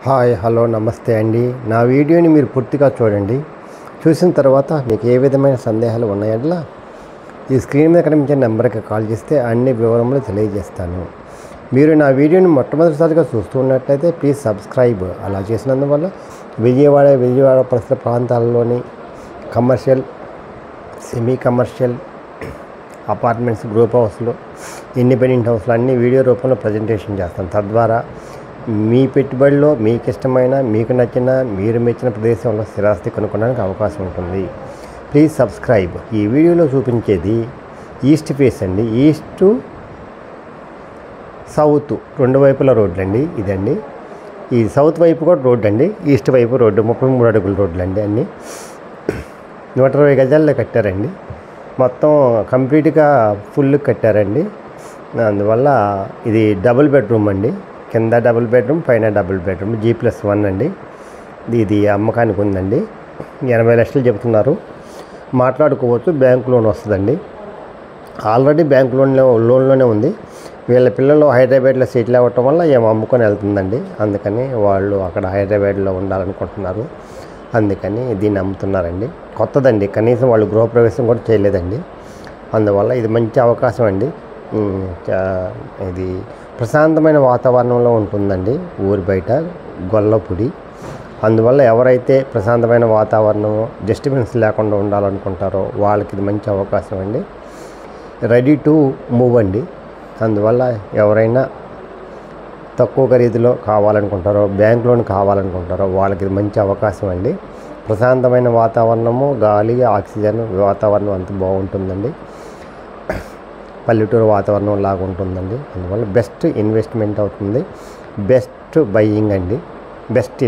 Hi hello నమస్తే అండి. నా వీడియోని మీరు పూర్తిగా చూడండి. చూసిన తర్వాత మీకు ఏ విధమైన సందేహాలు ఉన్నాయట్లా ఈ స్క్రీన్ మీద కనిపించే నెంబర్కి కాల్ చేస్తే అన్ని వివరములు తెలియజేస్తాను. మీరు నా వీడియోని మొట్టమొదటిసారిగా చూస్తూ ఉన్నట్లయితే ప్లీజ్ సబ్స్క్రైబ్. అలా చేసినందువల్ల విజయవాడ పరిసర ప్రాంతాల్లోని commercial, semi commercial apartments, group హౌస్లు, ఇండిపెండెంట్ హౌస్లు అన్ని వీడియో రూపంలో ప్రజెంటేషన్ చేస్తాను. తద్వారా మీ పెట్టుబడిలో మీకు ఇష్టమైన, మీకు నచ్చిన, మీరు మెచ్చిన ప్రదేశంలో స్థిరాస్తి కొనుక్కోవడానికి అవకాశం ఉంటుంది. Please subscribe. ఈ వీడియోలో చూపించేది ఈస్ట్ ఫేస్ అండి. ఈస్ట్ సౌత్ రెండు వైపుల రోడ్లు అండి. ఇదండి ఈ సౌత్ వైపు కూడా రోడ్డు అండి, ఈస్ట్ వైపు రోడ్డు 33 అడుగుల రోడ్లు అండి. అన్నీ 120 గజాల్లో కట్టారండి. మొత్తం కంప్లీట్గా ఫుల్ కట్టారండి. అందువల్ల ఇది డబుల్ బెడ్రూమ్ అండి. కింద డబుల్ బెడ్రూమ్, పైన డబుల్ బెడ్రూమ్, G+1 అండి. ఇది అమ్మకానికి ఉందండి. 80 లక్షలు చెబుతున్నారు. మాట్లాడుకోవచ్చు. బ్యాంక్ లోన్ వస్తుందండి. ఆల్రెడీ బ్యాంక్ లోన్లోనే ఉంది. వీళ్ళ పిల్లలు హైదరాబాద్లో సెటిల్ అవ్వటం వల్ల ఏమో అమ్ముకొని వెళ్తుందండి. అందుకని వాళ్ళు అక్కడ హైదరాబాద్లో ఉండాలనుకుంటున్నారు. అందుకని దీన్ని అమ్ముతున్నారండి. కొత్తదండి, కనీసం వాళ్ళు గృహప్రవేశం కూడా చేయలేదండి. అందువల్ల ఇది మంచి అవకాశం అండి. ఇది ప్రశాంతమైన వాతావరణంలో ఉంటుందండి. ఊరి బయట గొల్లపూడి. అందువల్ల ఎవరైతే ప్రశాంతమైన వాతావరణం, డిస్టర్బెన్స్ లేకుండా ఉండాలనుకుంటారో వాళ్ళకి ఇది మంచి అవకాశం అండి. రెడీ టు మూవ్ అండి. అందువల్ల ఎవరైనా తక్కువ ఖరీదులో కావాలనుకుంటారో, బ్యాంక్ లోన్ కావాలనుకుంటారో వాళ్ళకి ఇది మంచి అవకాశం అండి. ప్రశాంతమైన వాతావరణము, గాలి, ఆక్సిజన్ వాతావరణం అంత బాగుంటుందండి. పల్లెటూరు వాతావరణం లాగా ఉంటుందండి. అందువల్ల బెస్ట్ ఇన్వెస్ట్మెంట్ అవుతుంది. బెస్ట్ బయ్యింగ్ అండి. బెస్ట్